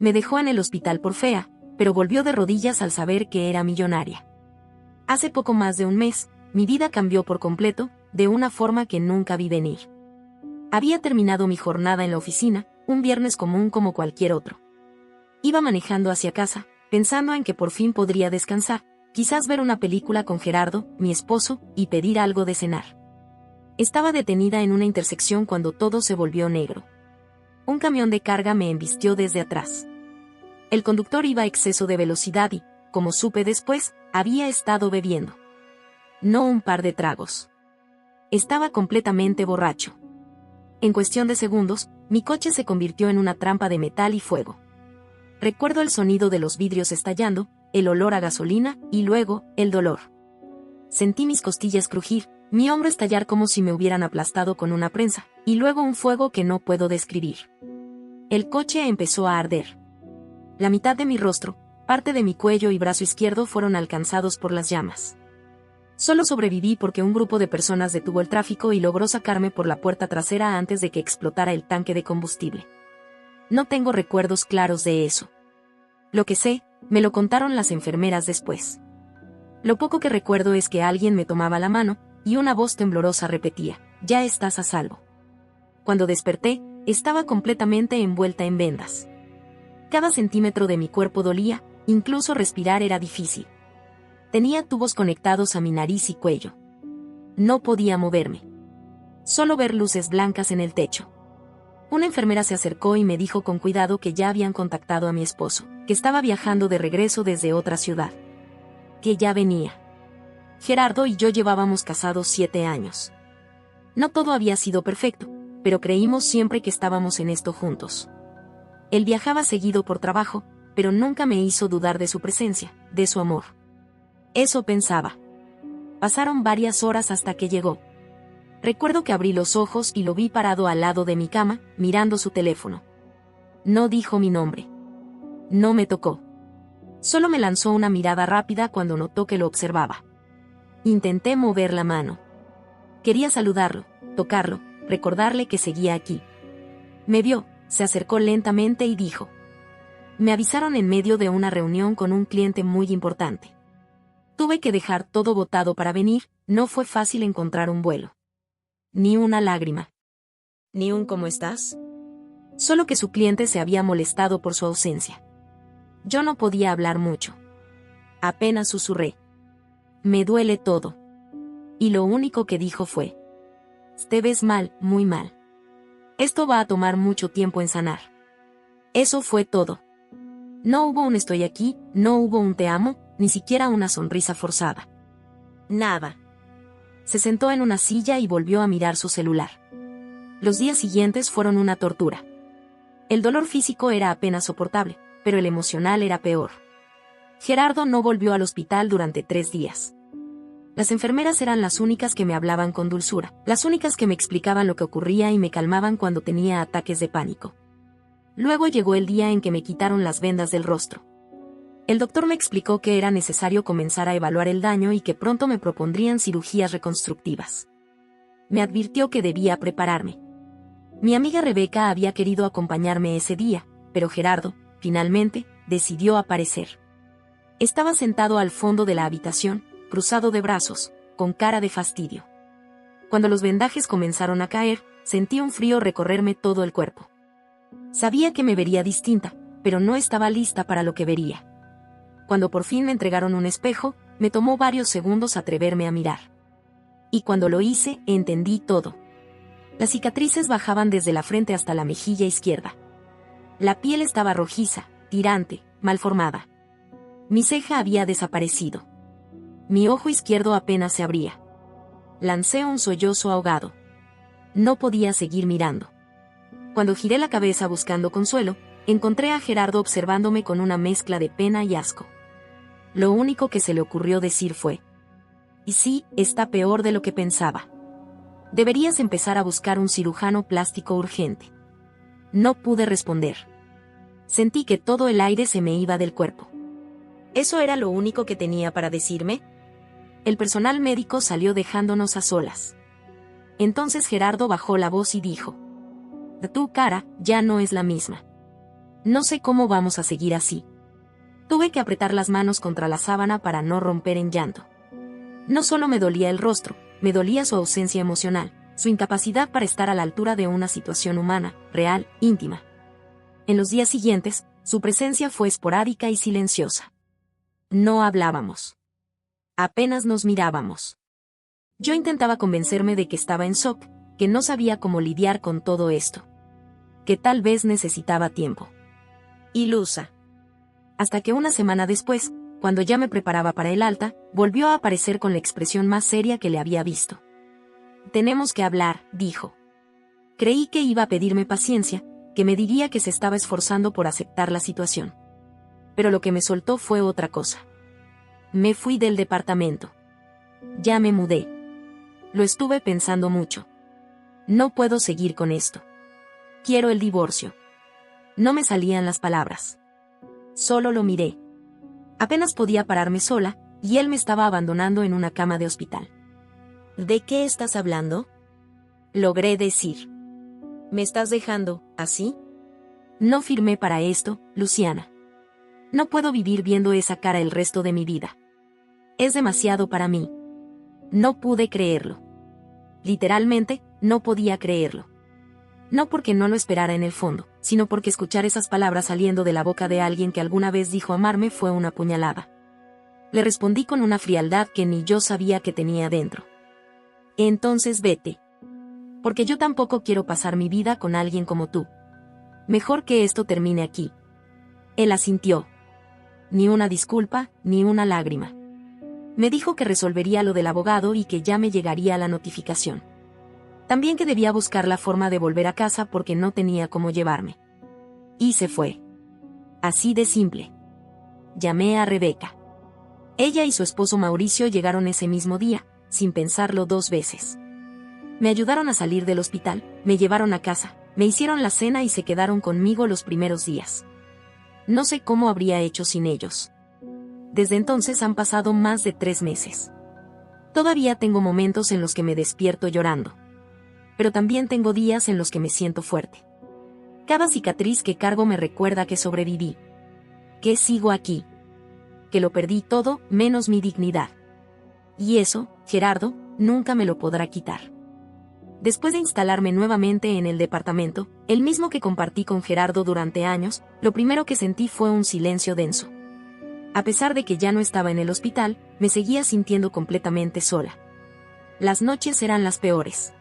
Me dejó en el hospital por fea, pero volvió de rodillas al saber que era millonaria. Hace poco más de un mes, mi vida cambió por completo, de una forma que nunca vi venir. Había terminado mi jornada en la oficina, un viernes común como cualquier otro. Iba manejando hacia casa, pensando en que por fin podría descansar, quizás ver una película con Gerardo, mi esposo, y pedir algo de cenar. Estaba detenida en una intersección cuando todo se volvió negro. Un camión de carga me embistió desde atrás. El conductor iba a exceso de velocidad y, como supe después, había estado bebiendo. No un par de tragos. Estaba completamente borracho. En cuestión de segundos, mi coche se convirtió en una trampa de metal y fuego. Recuerdo el sonido de los vidrios estallando, el olor a gasolina, y luego, el dolor. Sentí mis costillas crujir, mi hombro estallar como si me hubieran aplastado con una prensa, y luego un fuego que no puedo describir. El coche empezó a arder. La mitad de mi rostro, parte de mi cuello y brazo izquierdo fueron alcanzados por las llamas. Solo sobreviví porque un grupo de personas detuvo el tráfico y logró sacarme por la puerta trasera antes de que explotara el tanque de combustible. No tengo recuerdos claros de eso. Lo que sé, me lo contaron las enfermeras después. Lo poco que recuerdo es que alguien me tomaba la mano, y una voz temblorosa repetía, «Ya estás a salvo». Cuando desperté, estaba completamente envuelta en vendas. Cada centímetro de mi cuerpo dolía, incluso respirar era difícil. Tenía tubos conectados a mi nariz y cuello. No podía moverme. Solo ver luces blancas en el techo. Una enfermera se acercó y me dijo con cuidado que ya habían contactado a mi esposo, que estaba viajando de regreso desde otra ciudad. Que ya venía. Gerardo y yo llevábamos casados 7 años. No todo había sido perfecto, pero creímos siempre que estábamos en esto juntos. Él viajaba seguido por trabajo, pero nunca me hizo dudar de su presencia, de su amor. Eso pensaba. Pasaron varias horas hasta que llegó. Recuerdo que abrí los ojos y lo vi parado al lado de mi cama, mirando su teléfono. No dijo mi nombre. No me tocó. Solo me lanzó una mirada rápida cuando notó que lo observaba. Intenté mover la mano. Quería saludarlo, tocarlo, recordarle que seguía aquí. Me vio, se acercó lentamente y dijo: «Me avisaron en medio de una reunión con un cliente muy importante. Tuve que dejar todo botado para venir, no fue fácil encontrar un vuelo». Ni una lágrima. Ni un «¿cómo estás?». Solo que su cliente se había molestado por su ausencia. Yo no podía hablar mucho. Apenas susurré: «Me duele todo». Y lo único que dijo fue: «Te ves mal, muy mal. Esto va a tomar mucho tiempo en sanar». Eso fue todo. No hubo un «estoy aquí», no hubo un «te amo», ni siquiera una sonrisa forzada. Nada. Se sentó en una silla y volvió a mirar su celular. Los días siguientes fueron una tortura. El dolor físico era apenas soportable, pero el emocional era peor. Gerardo no volvió al hospital durante 3 días. Las enfermeras eran las únicas que me hablaban con dulzura, las únicas que me explicaban lo que ocurría y me calmaban cuando tenía ataques de pánico. Luego llegó el día en que me quitaron las vendas del rostro. El doctor me explicó que era necesario comenzar a evaluar el daño y que pronto me propondrían cirugías reconstructivas. Me advirtió que debía prepararme. Mi amiga Rebeca había querido acompañarme ese día, pero Gerardo, finalmente, decidió aparecer. Estaba sentado al fondo de la habitación, cruzado de brazos, con cara de fastidio. Cuando los vendajes comenzaron a caer, sentí un frío recorrerme todo el cuerpo. Sabía que me vería distinta, pero no estaba lista para lo que vería. Cuando por fin me entregaron un espejo, me tomó varios segundos atreverme a mirar. Y cuando lo hice, entendí todo. Las cicatrices bajaban desde la frente hasta la mejilla izquierda. La piel estaba rojiza, tirante, mal formada. Mi ceja había desaparecido. Mi ojo izquierdo apenas se abría. Lancé un sollozo ahogado. No podía seguir mirando. Cuando giré la cabeza buscando consuelo, encontré a Gerardo observándome con una mezcla de pena y asco. Lo único que se le ocurrió decir fue: «Y sí, está peor de lo que pensaba. Deberías empezar a buscar un cirujano plástico urgente». No pude responder. Sentí que todo el aire se me iba del cuerpo. ¿Eso era lo único que tenía para decirme? El personal médico salió dejándonos a solas. Entonces Gerardo bajó la voz y dijo: «Tu cara ya no es la misma». No sé cómo vamos a seguir así. Tuve que apretar las manos contra la sábana para no romper en llanto. No solo me dolía el rostro, me dolía su ausencia emocional, su incapacidad para estar a la altura de una situación humana, real, íntima. En los días siguientes, su presencia fue esporádica y silenciosa. No hablábamos. Apenas nos mirábamos. Yo intentaba convencerme de que estaba en shock, que no sabía cómo lidiar con todo esto. Que tal vez necesitaba tiempo. Ilusa. Hasta que una semana después, cuando ya me preparaba para el alta, volvió a aparecer con la expresión más seria que le había visto. Tenemos que hablar, dijo. Creí que iba a pedirme paciencia, que me diría que se estaba esforzando por aceptar la situación. Pero lo que me soltó fue otra cosa. Me fui del departamento. Ya me mudé. Lo estuve pensando mucho. No puedo seguir con esto. Quiero el divorcio. No me salían las palabras. Solo lo miré. Apenas podía pararme sola, y él me estaba abandonando en una cama de hospital. ¿De qué estás hablando? Logré decir. ¿Me estás dejando, así? No firmé para esto, Luciana. No puedo vivir viendo esa cara el resto de mi vida. Es demasiado para mí. No pude creerlo. Literalmente, no podía creerlo. No porque no lo esperara en el fondo, sino porque escuchar esas palabras saliendo de la boca de alguien que alguna vez dijo amarme fue una puñalada. Le respondí con una frialdad que ni yo sabía que tenía dentro. Entonces vete. Porque yo tampoco quiero pasar mi vida con alguien como tú. Mejor que esto termine aquí. Él asintió. Ni una disculpa, ni una lágrima. Me dijo que resolvería lo del abogado y que ya me llegaría la notificación. También que debía buscar la forma de volver a casa porque no tenía cómo llevarme. Y se fue. Así de simple. Llamé a Rebeca. Ella y su esposo Mauricio llegaron ese mismo día, sin pensarlo 2 veces. Me ayudaron a salir del hospital, me llevaron a casa, me hicieron la cena y se quedaron conmigo los primeros días. No sé cómo habría hecho sin ellos. Desde entonces han pasado más de 3 meses. Todavía tengo momentos en los que me despierto llorando. Pero también tengo días en los que me siento fuerte. Cada cicatriz que cargo me recuerda que sobreviví. Que sigo aquí. Que lo perdí todo, menos mi dignidad. Y eso, Gerardo, nunca me lo podrá quitar. Después de instalarme nuevamente en el departamento, el mismo que compartí con Gerardo durante años, lo primero que sentí fue un silencio denso. A pesar de que ya no estaba en el hospital, me seguía sintiendo completamente sola. Las noches eran las peores.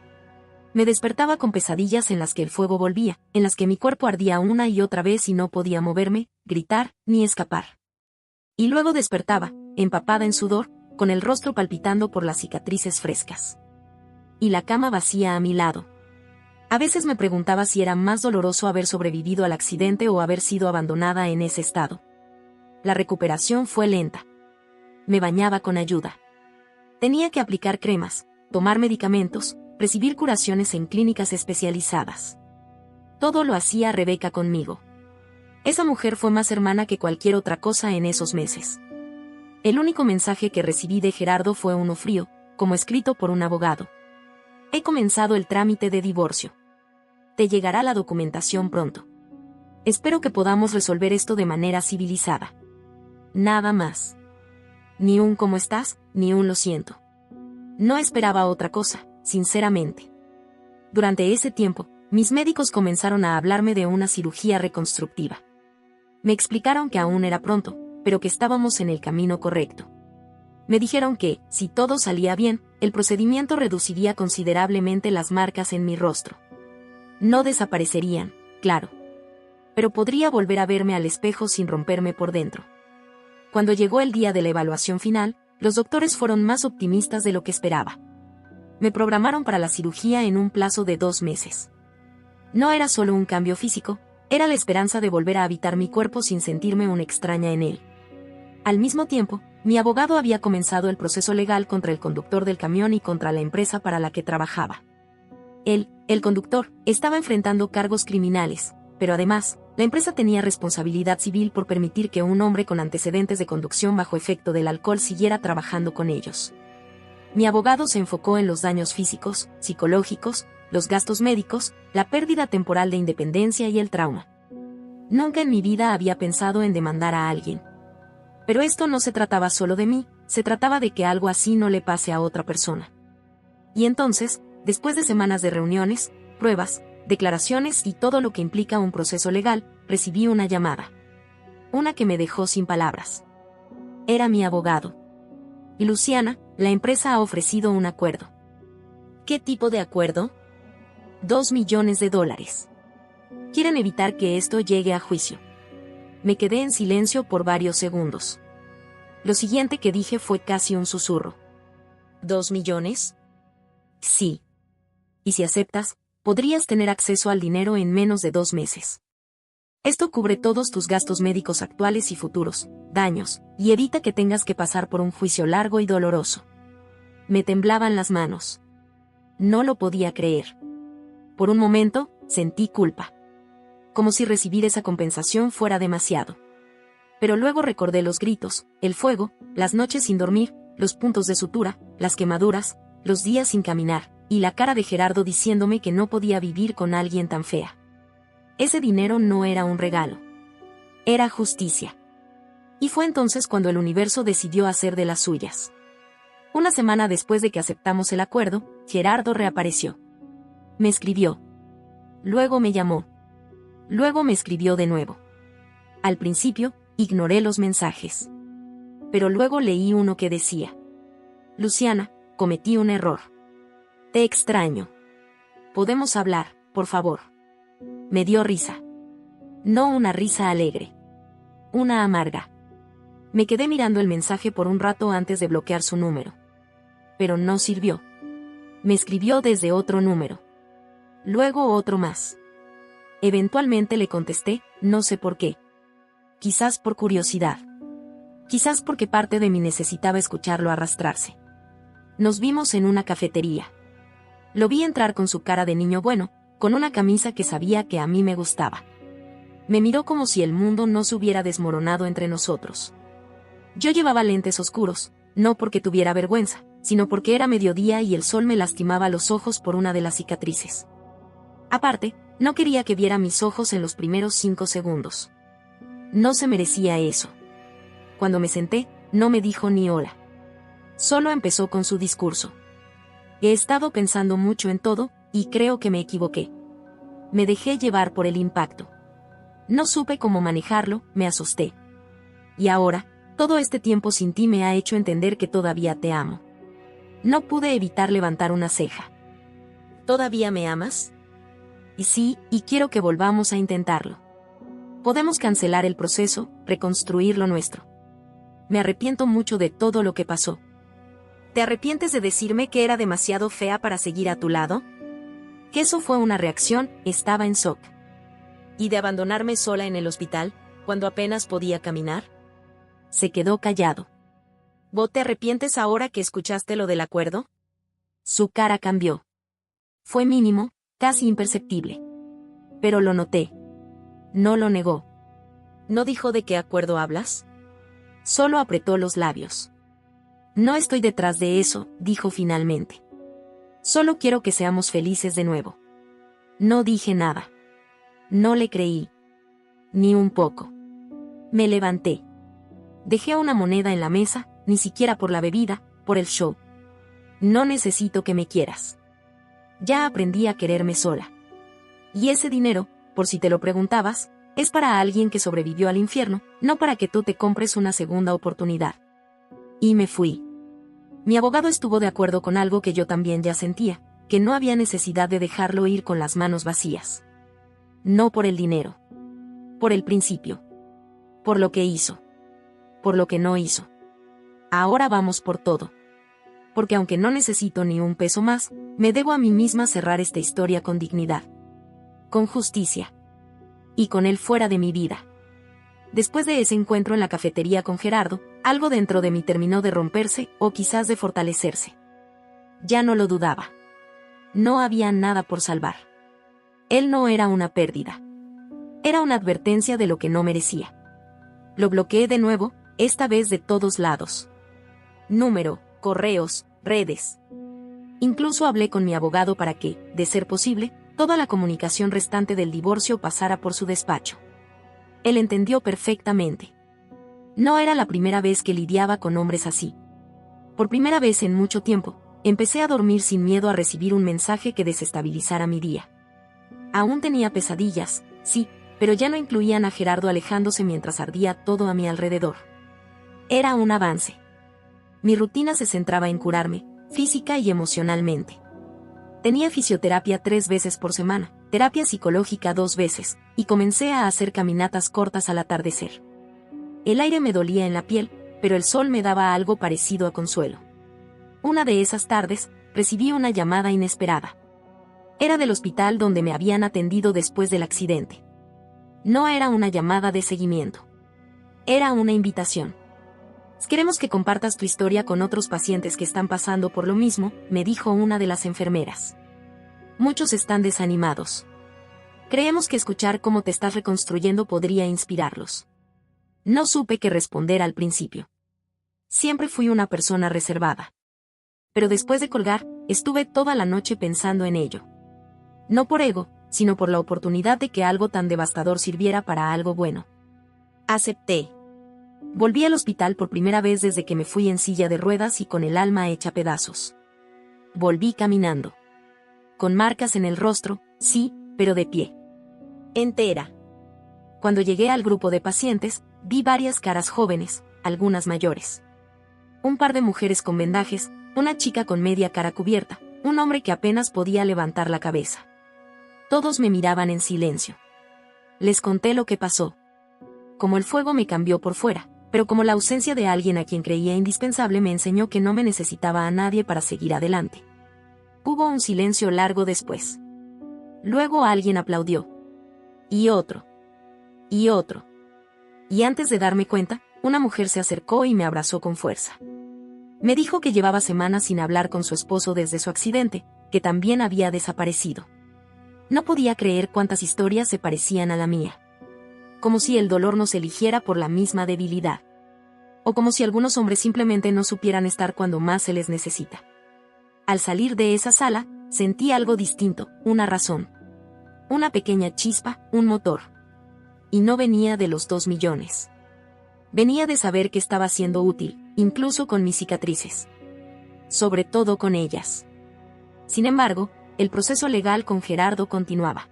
Me despertaba con pesadillas en las que el fuego volvía, en las que mi cuerpo ardía una y otra vez y no podía moverme, gritar, ni escapar. Y luego despertaba, empapada en sudor, con el rostro palpitando por las cicatrices frescas. Y la cama vacía a mi lado. A veces me preguntaba si era más doloroso haber sobrevivido al accidente o haber sido abandonada en ese estado. La recuperación fue lenta. Me bañaba con ayuda. Tenía que aplicar cremas, tomar medicamentos, recibir curaciones en clínicas especializadas. Todo lo hacía Rebeca conmigo. Esa mujer fue más hermana que cualquier otra cosa en esos meses. El único mensaje que recibí de Gerardo fue uno frío, como escrito por un abogado. He comenzado el trámite de divorcio. Te llegará la documentación pronto. Espero que podamos resolver esto de manera civilizada. Nada más. Ni un ¿cómo estás?, ni un lo siento. No esperaba otra cosa, sinceramente. Durante ese tiempo, mis médicos comenzaron a hablarme de una cirugía reconstructiva. Me explicaron que aún era pronto, pero que estábamos en el camino correcto. Me dijeron que, si todo salía bien, el procedimiento reduciría considerablemente las marcas en mi rostro. No desaparecerían, claro. Pero podría volver a verme al espejo sin romperme por dentro. Cuando llegó el día de la evaluación final, los doctores fueron más optimistas de lo que esperaba. Me programaron para la cirugía en un plazo de 2 meses. No era solo un cambio físico, era la esperanza de volver a habitar mi cuerpo sin sentirme una extraña en él. Al mismo tiempo, mi abogado había comenzado el proceso legal contra el conductor del camión y contra la empresa para la que trabajaba. Él, el conductor, estaba enfrentando cargos criminales, pero además, la empresa tenía responsabilidad civil por permitir que un hombre con antecedentes de conducción bajo efecto del alcohol siguiera trabajando con ellos. Mi abogado se enfocó en los daños físicos, psicológicos, los gastos médicos, la pérdida temporal de independencia y el trauma. Nunca en mi vida había pensado en demandar a alguien. Pero esto no se trataba solo de mí, se trataba de que algo así no le pase a otra persona. Y entonces, después de semanas de reuniones, pruebas, declaraciones y todo lo que implica un proceso legal, recibí una llamada. Una que me dejó sin palabras. Era mi abogado. Y Luciana, la empresa ha ofrecido un acuerdo. ¿Qué tipo de acuerdo? $2 millones. Quieren evitar que esto llegue a juicio. Me quedé en silencio por varios segundos. Lo siguiente que dije fue casi un susurro. ¿2 millones? Sí. Y si aceptas, podrías tener acceso al dinero en menos de 2 meses. Esto cubre todos tus gastos médicos actuales y futuros, daños, y evita que tengas que pasar por un juicio largo y doloroso. Me temblaban las manos. No lo podía creer. Por un momento, sentí culpa. Como si recibir esa compensación fuera demasiado. Pero luego recordé los gritos, el fuego, las noches sin dormir, los puntos de sutura, las quemaduras, los días sin caminar, y la cara de Gerardo diciéndome que no podía vivir con alguien tan fea. Ese dinero no era un regalo. Era justicia. Y fue entonces cuando el universo decidió hacer de las suyas. Una semana después de que aceptamos el acuerdo, Gerardo reapareció. Me escribió. Luego me llamó. Luego me escribió de nuevo. Al principio, ignoré los mensajes. Pero luego leí uno que decía: Luciana, cometí un error. Te extraño. ¿Podemos hablar, por favor? Me dio risa. No una risa alegre. Una amarga. Me quedé mirando el mensaje por un rato antes de bloquear su número. Pero no sirvió. Me escribió desde otro número. Luego otro más. Eventualmente le contesté, no sé por qué. Quizás por curiosidad. Quizás porque parte de mí necesitaba escucharlo arrastrarse. Nos vimos en una cafetería. Lo vi entrar con su cara de niño bueno, con una camisa que sabía que a mí me gustaba. Me miró como si el mundo no se hubiera desmoronado entre nosotros. Yo llevaba lentes oscuros, no porque tuviera vergüenza, sino porque era mediodía y el sol me lastimaba los ojos por una de las cicatrices. Aparte, no quería que viera mis ojos en los primeros 5 segundos. No se merecía eso. Cuando me senté, no me dijo ni hola. Solo empezó con su discurso. He estado pensando mucho en todo, y creo que me equivoqué. Me dejé llevar por el impacto. No supe cómo manejarlo, me asusté. Y ahora, todo este tiempo sin ti me ha hecho entender que todavía te amo. No pude evitar levantar una ceja. ¿Todavía me amas? Y sí, y quiero que volvamos a intentarlo. Podemos cancelar el proceso, reconstruir lo nuestro. Me arrepiento mucho de todo lo que pasó. ¿Te arrepientes de decirme que era demasiado fea para seguir a tu lado? Que eso fue una reacción, estaba en shock. ¿Y de abandonarme sola en el hospital, cuando apenas podía caminar? Se quedó callado. ¿Vos te arrepientes ahora que escuchaste lo del acuerdo? Su cara cambió. Fue mínimo, casi imperceptible. Pero lo noté. No lo negó. ¿No dijo de qué acuerdo hablas? Solo apretó los labios. No estoy detrás de eso, dijo finalmente. Solo quiero que seamos felices de nuevo. No dije nada. No le creí. Ni un poco. Me levanté. Dejé una moneda en la mesa, ni siquiera por la bebida, por el show. No necesito que me quieras. Ya aprendí a quererme sola. Y ese dinero, por si te lo preguntabas, es para alguien que sobrevivió al infierno, no para que tú te compres una segunda oportunidad. Y me fui. Mi abogado estuvo de acuerdo con algo que yo también ya sentía, que no había necesidad de dejarlo ir con las manos vacías. No por el dinero. Por el principio. Por lo que hizo. Por lo que no hizo. Ahora vamos por todo. Porque aunque no necesito ni un peso más, me debo a mí misma cerrar esta historia con dignidad. Con justicia. Y con él fuera de mi vida. Después de ese encuentro en la cafetería con Gerardo, algo dentro de mí terminó de romperse, o quizás de fortalecerse. Ya no lo dudaba. No había nada por salvar. Él no era una pérdida. Era una advertencia de lo que no merecía. Lo bloqueé de nuevo, esta vez de todos lados. Número, correos, redes. Incluso hablé con mi abogado para que, de ser posible, toda la comunicación restante del divorcio pasara por su despacho. Él entendió perfectamente. No era la primera vez que lidiaba con hombres así. Por primera vez en mucho tiempo, empecé a dormir sin miedo a recibir un mensaje que desestabilizara mi día. Aún tenía pesadillas, sí, pero ya no incluían a Gerardo alejándose mientras ardía todo a mi alrededor. Era un avance. Mi rutina se centraba en curarme, física y emocionalmente. Tenía fisioterapia 3 veces por semana, terapia psicológica 2 veces, y comencé a hacer caminatas cortas al atardecer. El aire me dolía en la piel, pero el sol me daba algo parecido a consuelo. Una de esas tardes, recibí una llamada inesperada. Era del hospital donde me habían atendido después del accidente. No era una llamada de seguimiento. Era una invitación. Queremos que compartas tu historia con otros pacientes que están pasando por lo mismo, me dijo una de las enfermeras. Muchos están desanimados. Creemos que escuchar cómo te estás reconstruyendo podría inspirarlos. No supe qué responder al principio. Siempre fui una persona reservada. Pero después de colgar, estuve toda la noche pensando en ello. No por ego, sino por la oportunidad de que algo tan devastador sirviera para algo bueno. Acepté. Volví al hospital por primera vez desde que me fui en silla de ruedas y con el alma hecha pedazos. Volví caminando. Con marcas en el rostro, sí, pero de pie. Entera. Cuando llegué al grupo de pacientes, vi varias caras jóvenes, algunas mayores. Un par de mujeres con vendajes, una chica con media cara cubierta, un hombre que apenas podía levantar la cabeza. Todos me miraban en silencio. Les conté lo que pasó. Como el fuego me cambió por fuera, pero como la ausencia de alguien a quien creía indispensable me enseñó que no me necesitaba a nadie para seguir adelante. Hubo un silencio largo después. Luego alguien aplaudió. Y otro. Y otro. Y antes de darme cuenta, una mujer se acercó y me abrazó con fuerza. Me dijo que llevaba semanas sin hablar con su esposo desde su accidente, que también había desaparecido. No podía creer cuántas historias se parecían a la mía. Como si el dolor nos eligiera por la misma debilidad. O como si algunos hombres simplemente no supieran estar cuando más se les necesita. Al salir de esa sala, sentí algo distinto, una razón. Una pequeña chispa, un motor. Y no venía de los 2 millones. Venía de saber que estaba siendo útil, incluso con mis cicatrices. Sobre todo con ellas. Sin embargo, el proceso legal con Gerardo continuaba.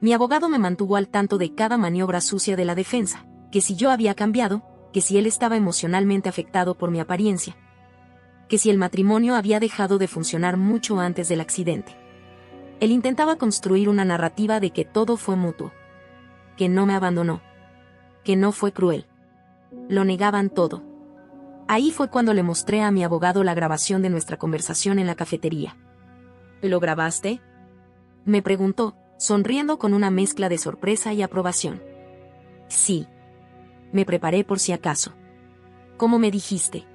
Mi abogado me mantuvo al tanto de cada maniobra sucia de la defensa, que si yo había cambiado, que si él estaba emocionalmente afectado por mi apariencia, que si el matrimonio había dejado de funcionar mucho antes del accidente. Él intentaba construir una narrativa de que todo fue mutuo, que no me abandonó, que no fue cruel. Lo negaban todo. Ahí fue cuando le mostré a mi abogado la grabación de nuestra conversación en la cafetería. ¿Lo grabaste?, me preguntó, sonriendo con una mezcla de sorpresa y aprobación. Sí. Me preparé por si acaso. ¿Cómo me dijiste?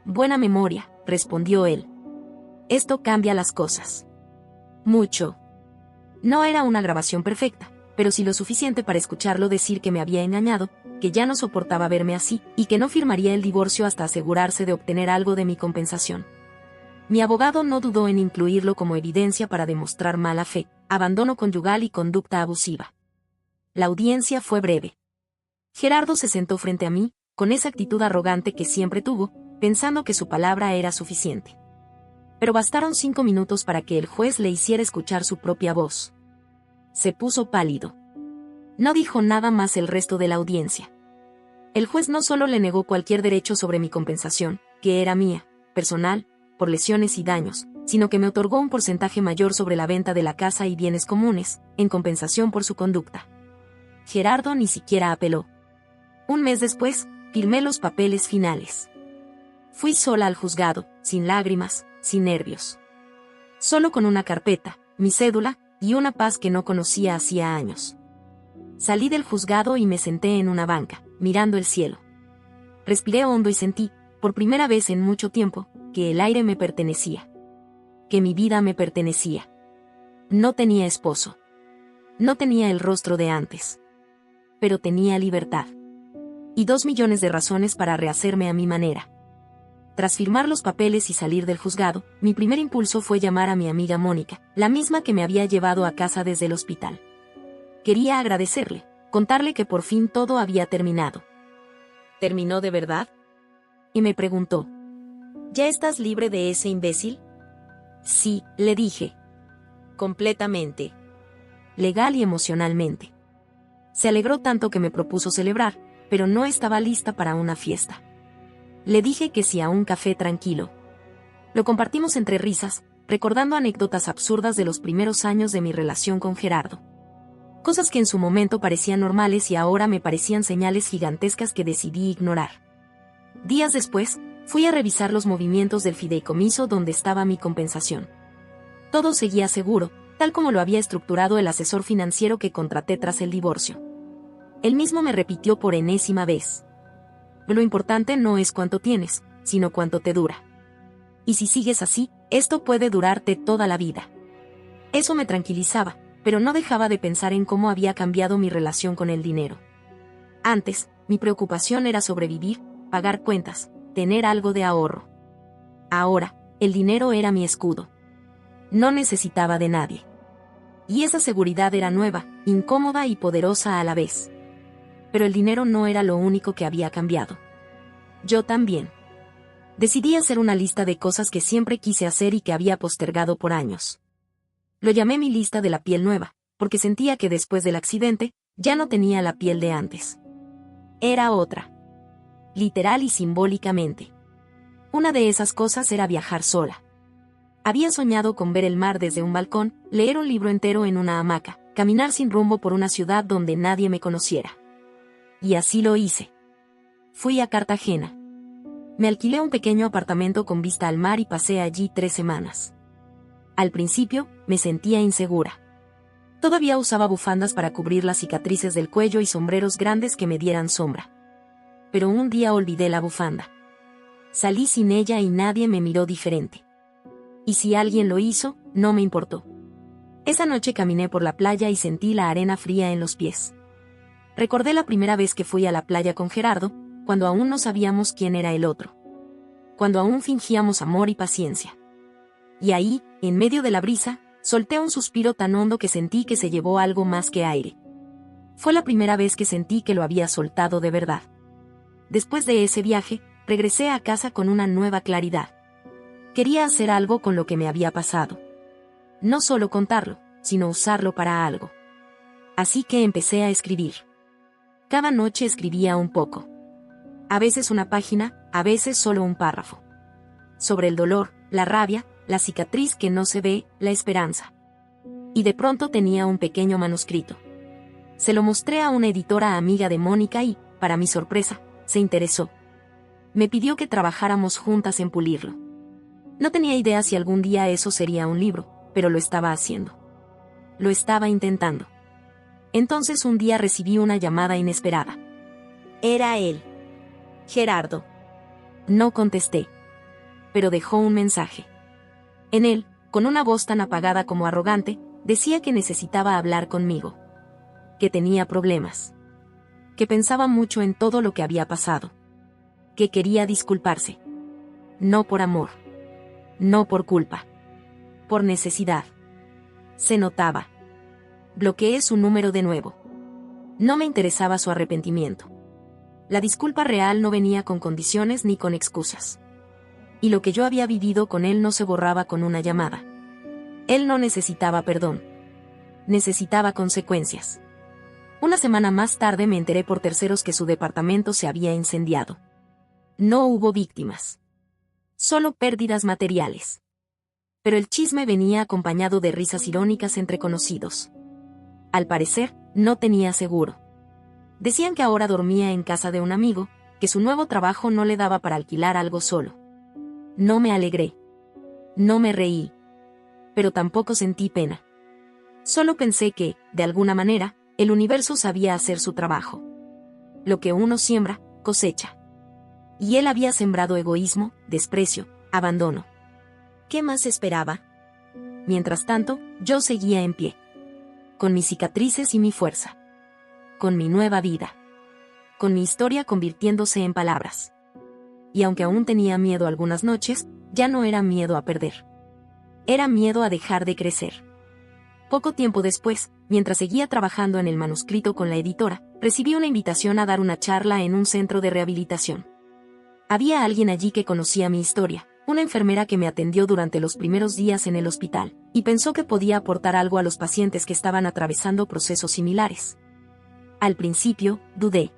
Buena memoria, respondió él. Esto cambia las cosas. Mucho. No era una grabación perfecta, pero sí lo suficiente para escucharlo decir que me había engañado, que ya no soportaba verme así, y que no firmaría el divorcio hasta asegurarse de obtener algo de mi compensación. Mi abogado no dudó en incluirlo como evidencia para demostrar mala fe, abandono conyugal y conducta abusiva. La audiencia fue breve. Gerardo se sentó frente a mí, con esa actitud arrogante que siempre tuvo, pensando que su palabra era suficiente. Pero bastaron 5 minutos para que el juez le hiciera escuchar su propia voz. Se puso pálido. No dijo nada más el resto de la audiencia. El juez no solo le negó cualquier derecho sobre mi compensación, que era mía, personal, por lesiones y daños, sino que me otorgó un porcentaje mayor sobre la venta de la casa y bienes comunes, en compensación por su conducta. Gerardo ni siquiera apeló. Un mes después, firmé los papeles finales. Fui sola al juzgado, sin lágrimas, sin nervios. Solo con una carpeta, mi cédula, y una paz que no conocía hacía años. Salí del juzgado y me senté en una banca, mirando el cielo. Respiré hondo y sentí, por primera vez en mucho tiempo, que el aire me pertenecía. Que mi vida me pertenecía. No tenía esposo. No tenía el rostro de antes. Pero tenía libertad. Y 2 millones de razones para rehacerme a mi manera. Tras firmar los papeles y salir del juzgado, mi primer impulso fue llamar a mi amiga Mónica, la misma que me había llevado a casa desde el hospital. Quería agradecerle, contarle que por fin todo había terminado. ¿Terminó de verdad? Y me preguntó, ¿ya estás libre de ese imbécil? Sí, le dije. Completamente. Legal y emocionalmente. Se alegró tanto que me propuso celebrar, pero no estaba lista para una fiesta. Le dije que sí a un café tranquilo. Lo compartimos entre risas, recordando anécdotas absurdas de los primeros años de mi relación con Gerardo. Cosas que en su momento parecían normales y ahora me parecían señales gigantescas que decidí ignorar. Días después, fui a revisar los movimientos del fideicomiso donde estaba mi compensación. Todo seguía seguro, tal como lo había estructurado el asesor financiero que contraté tras el divorcio. Él mismo me repitió por enésima vez: lo importante no es cuánto tienes, sino cuánto te dura. Y si sigues así, esto puede durarte toda la vida. Eso me tranquilizaba, pero no dejaba de pensar en cómo había cambiado mi relación con el dinero. Antes, mi preocupación era sobrevivir, pagar cuentas, tener algo de ahorro. Ahora, el dinero era mi escudo. No necesitaba de nadie. Y esa seguridad era nueva, incómoda y poderosa a la vez. Pero el dinero no era lo único que había cambiado. Yo también. Decidí hacer una lista de cosas que siempre quise hacer y que había postergado por años. Lo llamé mi lista de la piel nueva, porque sentía que después del accidente, ya no tenía la piel de antes. Era otra. Literal y simbólicamente. Una de esas cosas era viajar sola. Había soñado con ver el mar desde un balcón, leer un libro entero en una hamaca, caminar sin rumbo por una ciudad donde nadie me conociera. Y así lo hice. Fui a Cartagena. Me alquilé un pequeño apartamento con vista al mar y pasé allí 3 semanas. Al principio, me sentía insegura. Todavía usaba bufandas para cubrir las cicatrices del cuello y sombreros grandes que me dieran sombra. Pero un día olvidé la bufanda. Salí sin ella y nadie me miró diferente. Y si alguien lo hizo, no me importó. Esa noche caminé por la playa y sentí la arena fría en los pies. Recordé la primera vez que fui a la playa con Gerardo, cuando aún no sabíamos quién era el otro. Cuando aún fingíamos amor y paciencia. Y ahí, en medio de la brisa, solté un suspiro tan hondo que sentí que se llevó algo más que aire. Fue la primera vez que sentí que lo había soltado de verdad. Después de ese viaje, regresé a casa con una nueva claridad. Quería hacer algo con lo que me había pasado. No solo contarlo, sino usarlo para algo. Así que empecé a escribir. Cada noche escribía un poco. A veces una página, a veces solo un párrafo. Sobre el dolor, la rabia, la cicatriz que no se ve, la esperanza. Y de pronto tenía un pequeño manuscrito. Se lo mostré a una editora amiga de Mónica y, para mi sorpresa, se interesó. Me pidió que trabajáramos juntas en pulirlo. No tenía idea si algún día eso sería un libro, pero lo estaba haciendo. Lo estaba intentando. Entonces un día recibí una llamada inesperada. Era él. Gerardo. No contesté. Pero dejó un mensaje. En él, con una voz tan apagada como arrogante, decía que necesitaba hablar conmigo. Que tenía problemas. Que pensaba mucho en todo lo que había pasado. Que quería disculparse. No por amor. No por culpa. Por necesidad. Se notaba. Bloqueé su número de nuevo. No me interesaba su arrepentimiento. La disculpa real no venía con condiciones ni con excusas. Y lo que yo había vivido con él no se borraba con una llamada. Él no necesitaba perdón. Necesitaba consecuencias. Una semana más tarde me enteré por terceros que su departamento se había incendiado. No hubo víctimas. Solo pérdidas materiales. Pero el chisme venía acompañado de risas irónicas entre conocidos. Al parecer, no tenía seguro. Decían que ahora dormía en casa de un amigo, que su nuevo trabajo no le daba para alquilar algo solo. No me alegré. No me reí. Pero tampoco sentí pena. Solo pensé que, de alguna manera, el universo sabía hacer su trabajo. Lo que uno siembra, cosecha. Y él había sembrado egoísmo, desprecio, abandono. ¿Qué más esperaba? Mientras tanto, yo seguía en pie. Con mis cicatrices y mi fuerza. Con mi nueva vida. Con mi historia convirtiéndose en palabras. Y aunque aún tenía miedo algunas noches, ya no era miedo a perder. Era miedo a dejar de crecer. Poco tiempo después, mientras seguía trabajando en el manuscrito con la editora, recibí una invitación a dar una charla en un centro de rehabilitación. Había alguien allí que conocía mi historia, una enfermera que me atendió durante los primeros días en el hospital, y pensó que podía aportar algo a los pacientes que estaban atravesando procesos similares. Al principio, dudé.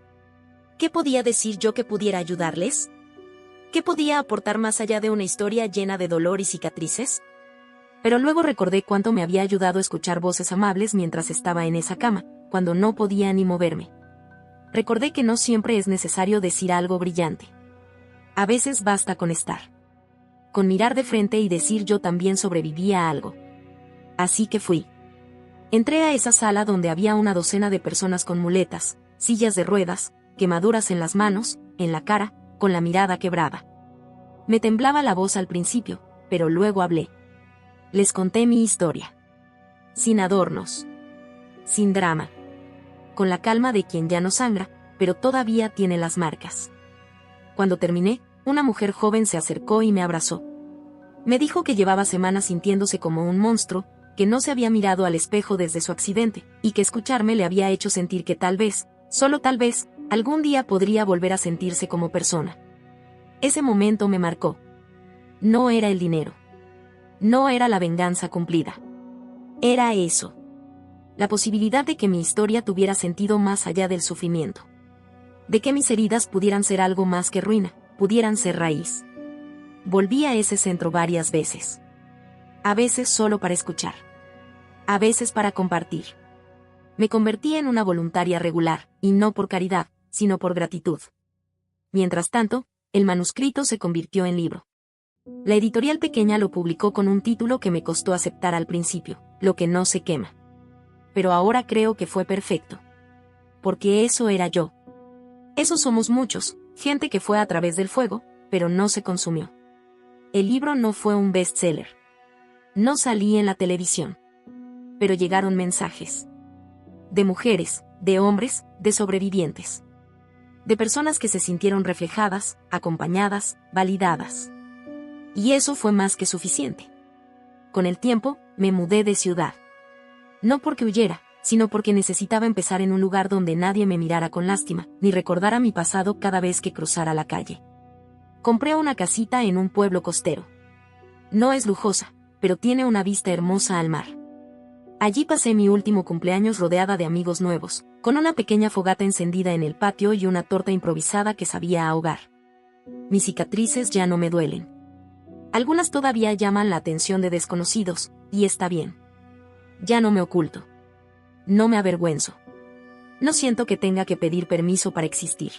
¿Qué podía decir yo que pudiera ayudarles? ¿Qué podía aportar más allá de una historia llena de dolor y cicatrices? Pero luego recordé cuánto me había ayudado escuchar voces amables mientras estaba en esa cama, cuando no podía ni moverme. Recordé que no siempre es necesario decir algo brillante. A veces basta con estar. Con mirar de frente y decir yo también sobreviví a algo. Así que fui. Entré a esa sala donde había una docena de personas con muletas, sillas de ruedas, quemaduras en las manos, en la cara, con la mirada quebrada. Me temblaba la voz al principio, pero luego hablé. Les conté mi historia. Sin adornos. Sin drama. Con la calma de quien ya no sangra, pero todavía tiene las marcas. Cuando terminé, una mujer joven se acercó y me abrazó. Me dijo que llevaba semanas sintiéndose como un monstruo, que no se había mirado al espejo desde su accidente, y que escucharme le había hecho sentir que tal vez, solo tal vez, algún día podría volver a sentirse como persona. Ese momento me marcó. No era el dinero. No era la venganza cumplida. Era eso. La posibilidad de que mi historia tuviera sentido más allá del sufrimiento. De que mis heridas pudieran ser algo más que ruina, pudieran ser raíz. Volví a ese centro varias veces. A veces solo para escuchar. A veces para compartir. Me convertí en una voluntaria regular, y no por caridad, sino por gratitud. Mientras tanto, el manuscrito se convirtió en libro. La editorial pequeña lo publicó con un título que me costó aceptar al principio, Lo que no se quema. Pero ahora creo que fue perfecto. Porque eso era yo. Esos somos muchos, gente que fue a través del fuego, pero no se consumió. El libro no fue un bestseller. No salí en la televisión. Pero llegaron mensajes. De mujeres, de hombres, de sobrevivientes. De personas que se sintieron reflejadas, acompañadas, validadas. Y eso fue más que suficiente. Con el tiempo, me mudé de ciudad. No porque huyera, sino porque necesitaba empezar en un lugar donde nadie me mirara con lástima, ni recordara mi pasado cada vez que cruzara la calle. Compré una casita en un pueblo costero. No es lujosa, pero tiene una vista hermosa al mar. Allí pasé mi último cumpleaños rodeada de amigos nuevos, con una pequeña fogata encendida en el patio y una torta improvisada que sabía a hogar. Mis cicatrices ya no me duelen. Algunas todavía llaman la atención de desconocidos, y está bien. Ya no me oculto. No me avergüenzo. No siento que tenga que pedir permiso para existir.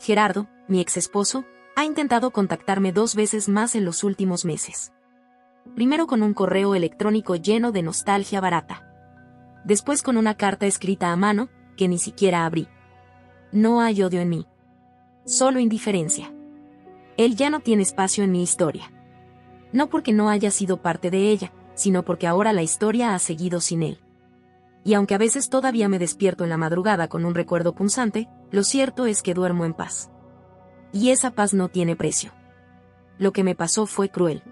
Gerardo, mi ex esposo, ha intentado contactarme 2 veces más en los últimos meses. Primero con un correo electrónico lleno de nostalgia barata. Después con una carta escrita a mano, que ni siquiera abrí. No hay odio en mí. Solo indiferencia. Él ya no tiene espacio en mi historia. No porque no haya sido parte de ella, sino porque ahora la historia ha seguido sin él. Y aunque a veces todavía me despierto en la madrugada con un recuerdo punzante, lo cierto es que duermo en paz. Y esa paz no tiene precio. Lo que me pasó fue cruel.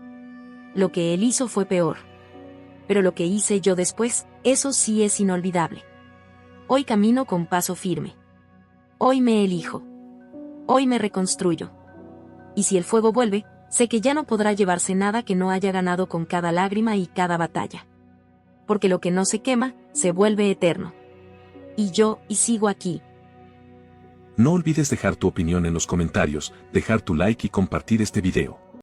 Lo que él hizo fue peor. Pero lo que hice yo después, eso sí es inolvidable. Hoy camino con paso firme. Hoy me elijo. Hoy me reconstruyo. Y si el fuego vuelve, sé que ya no podrá llevarse nada que no haya ganado con cada lágrima y cada batalla. Porque lo que no se quema, se vuelve eterno. Y sigo aquí. No olvides dejar tu opinión en los comentarios, dejar tu like y compartir este video.